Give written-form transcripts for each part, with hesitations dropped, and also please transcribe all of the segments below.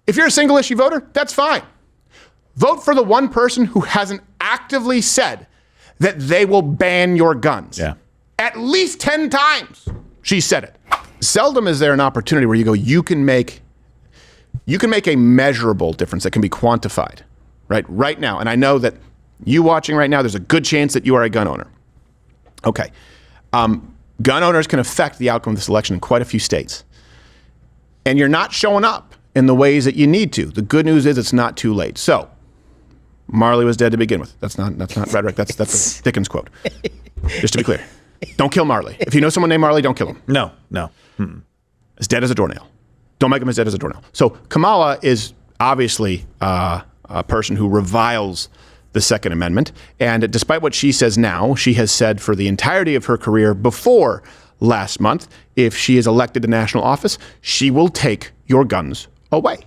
If you're a single issue voter, that's fine. Vote for the one person who hasn't actively said that they will ban your guns. Yeah. At least 10 times she said it. Seldom is there an opportunity where you go, you can make a measurable difference that can be quantified, right now. And I know that you watching right now, there's a good chance that you are a gun owner. Okay. Gun owners can affect the outcome of this election in quite a few states. And you're not showing up in the ways that you need to. The good news is it's not too late. So, Marley was dead to begin with. That's not rhetoric. That's a Dickens quote. Just to be clear. Don't kill Marley. If you know someone named Marley, don't kill him. No. As dead as a doornail. Don't make him as dead as a doornail. So Kamala is obviously a person who reviles the Second Amendment. And despite what she says now, she has said for the entirety of her career before last month, if she is elected to national office, she will take your guns away.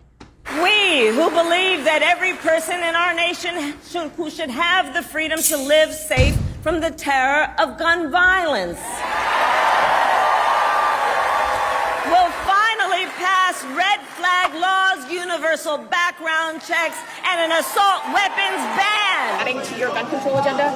We who believe that every person in our nation who should have the freedom to live safe from the terror of gun violence will finally pass red flag laws, universal background checks, and an assault weapons ban. Adding to your gun control agenda?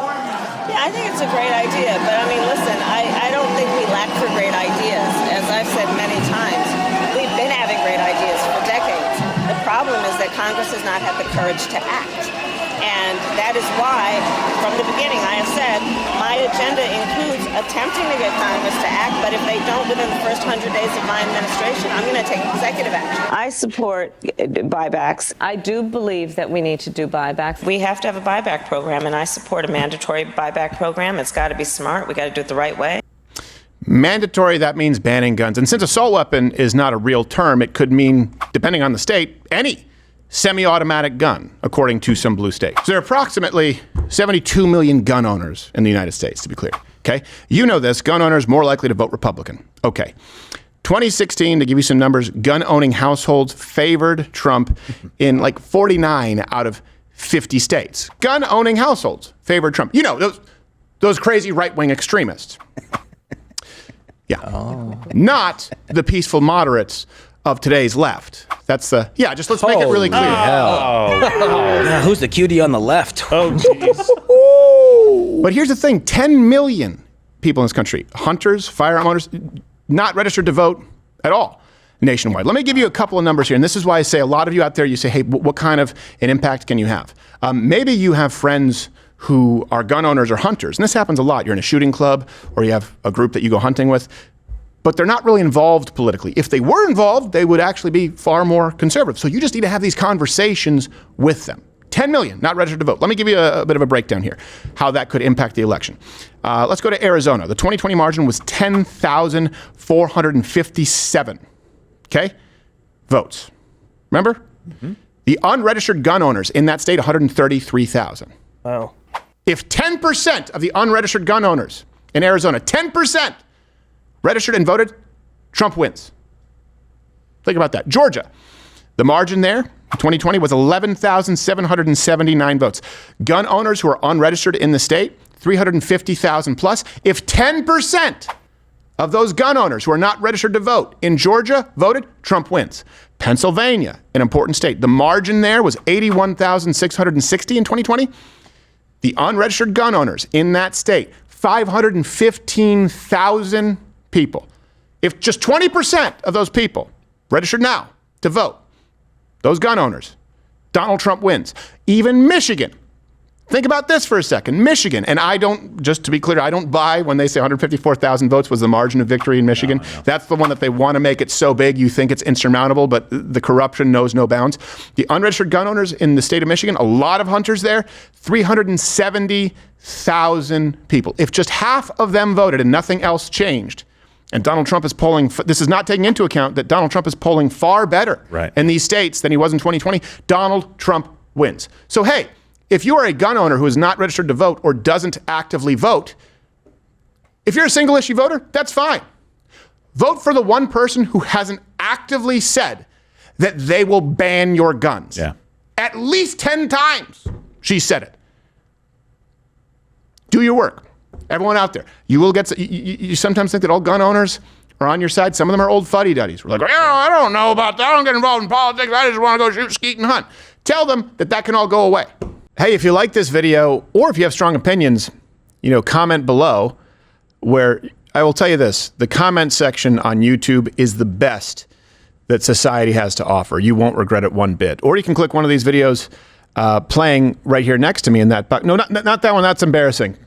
Yeah, I think it's a great idea, but I mean, listen, I don't think we lack for great ideas. As I've said many times, we've been having great ideas for decades. The problem is that Congress has not had the courage to act. And that is why, from the beginning, I have said my agenda includes attempting to get Congress to act, but if they don't within the first 100 days of my administration, I'm going to take executive action. I support buybacks. I do believe that we need to do buybacks. We have to have a buyback program, and I support a mandatory buyback program. It's got to be smart. We got to do it the right way. Mandatory, that means banning guns. And since assault weapon is not a real term, it could mean, depending on the state, any semi-automatic gun, according to some blue states. There are approximately 72 million gun owners in the United States, to be clear. Okay? You know this, gun owners more likely to vote Republican. Okay. 2016, to give you some numbers, gun-owning households favored Trump in like 49 out of 50 states. Gun-owning households favored Trump. You know, those crazy right-wing extremists. Yeah. Oh. Not the peaceful moderates of today's left. That's just let's make it really clear. Yeah, who's the cutie on the left? Oh, jeez. But here's the thing, 10 million people in this country, hunters, firearm owners, not registered to vote at all nationwide. Let me give you a couple of numbers here. And this is why I say a lot of you out there, you say, hey, what kind of an impact can you have? Maybe you have friends who are gun owners or hunters. And this happens a lot. You're in a shooting club or you have a group that you go hunting with. But they're not really involved politically. If they were involved, they would actually be far more conservative. So you just need to have these conversations with them. 10 million not registered to vote. Let me give you a bit of a breakdown here, how that could impact the election. Let's go to Arizona. The 2020 margin was 10,457, votes. Remember? Mm-hmm. The unregistered gun owners in that state, 133,000. Wow. If 10% of the unregistered gun owners in Arizona, 10%, registered and voted, Trump wins. Think about that. Georgia, the margin there, 2020, was 11,779 votes. Gun owners who are unregistered in the state, 350,000 plus. If 10% of those gun owners who are not registered to vote in Georgia voted, Trump wins. Pennsylvania, an important state, the margin there was 81,660 in 2020. The unregistered gun owners in that state, 515,000 people. If just 20% of those people registered now to vote, those gun owners, Donald Trump wins. Even Michigan. Think about this for a second. Michigan, and I don't, just to be clear, I don't buy when they say 154,000 votes was the margin of victory in Michigan. No. That's the one that they want to make it so big you think it's insurmountable, but the corruption knows no bounds. The unregistered gun owners in the state of Michigan, a lot of hunters there, 370,000 people. If just half of them voted and nothing else changed, and Donald Trump is polling, this is not taking into account that Donald Trump is polling far better in these states than he was in 2020, Donald Trump wins. So, hey, if you are a gun owner who is not registered to vote or doesn't actively vote, if you're a single issue voter, that's fine. Vote for the one person who hasn't actively said that they will ban your guns. Yeah. At least 10 times she said it. Do your work. Everyone out there, you will get. You sometimes think that all gun owners are on your side. Some of them are old fuddy-duddies. We're like, I don't know about that. I don't get involved in politics. I just want to go shoot, skeet, and hunt. Tell them that can all go away. Hey, if you like this video, or if you have strong opinions, comment below, where I will tell you this, the comment section on YouTube is the best that society has to offer. You won't regret it one bit. Or you can click one of these videos playing right here next to me in that box. No, not that one. That's embarrassing.